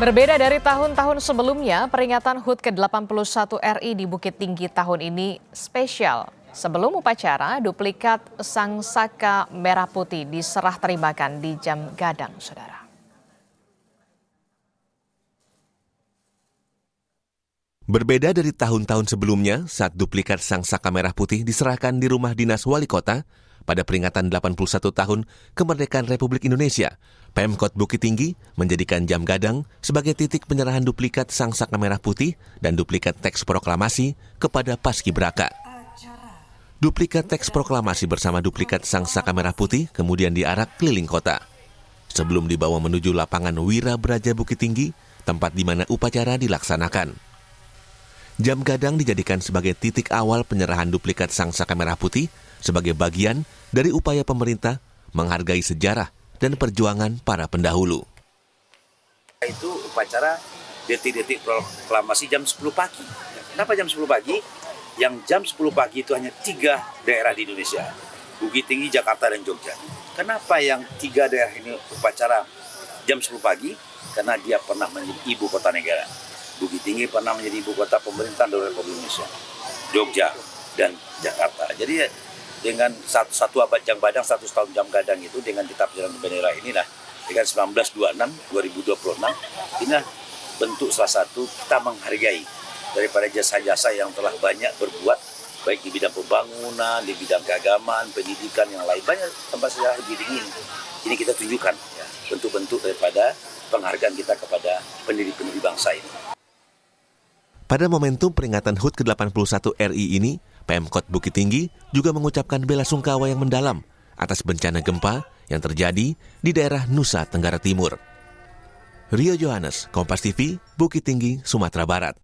Berbeda dari tahun-tahun sebelumnya, peringatan HUT ke-81 RI di Bukit Tinggi tahun ini spesial. Sebelum upacara, duplikat Sang Saka Merah Putih diserah terimakan di Jam Gadang, Saudara. Berbeda dari tahun-tahun sebelumnya, saat duplikat Sang Saka Merah Putih diserahkan di rumah dinas wali kota pada peringatan 81 tahun kemerdekaan Republik Indonesia, Pemkot Bukit Tinggi menjadikan Jam Gadang sebagai titik penyerahan duplikat Sang Saka Merah Putih dan duplikat teks proklamasi kepada Paskibraka. Duplikat teks proklamasi bersama duplikat Sang Saka Merah Putih kemudian diarak keliling kota. Sebelum dibawa menuju lapangan Wira Braja Bukit Tinggi, tempat di mana upacara dilaksanakan. Jam Gadang dijadikan sebagai titik awal penyerahan duplikat Sang Saka Merah Putih sebagai bagian dari upaya pemerintah menghargai sejarah dan perjuangan para pendahulu. Itu upacara detik-detik proklamasi jam 10 pagi. Kenapa jam 10 pagi? Yang jam 10 pagi itu hanya 3 daerah di Indonesia. Bukit Tinggi, Jakarta, dan Jogja. Kenapa yang 3 daerah ini upacara jam 10 pagi? Karena dia pernah menjadi ibu kota negara. Bukit Tinggi pernah menjadi ibu kota pemerintahan Republik Indonesia. Jogja dan Jakarta. Jadi dengan satu abad Jam Gadang, 100 tahun Jam Gadang itu dengan kitab jalan bendera inilah dengan 1926 2026 inilah bentuk salah satu kita menghargai daripada jasa-jasa yang telah banyak berbuat baik di bidang pembangunan, di bidang keagamaan, pendidikan yang lain, banyak tempat sejarah di ini. Ini kita tunjukkan ya, bentuk-bentuk daripada penghargaan kita kepada pendiri-pendiri bangsa ini. Pada momentum peringatan HUT ke-81 RI ini, Pemkot Bukit Tinggi juga mengucapkan bela sungkawa yang mendalam atas bencana gempa yang terjadi di daerah Nusa Tenggara Timur. Rio Johannes, Kompas TV, Bukit Tinggi, Sumatera Barat.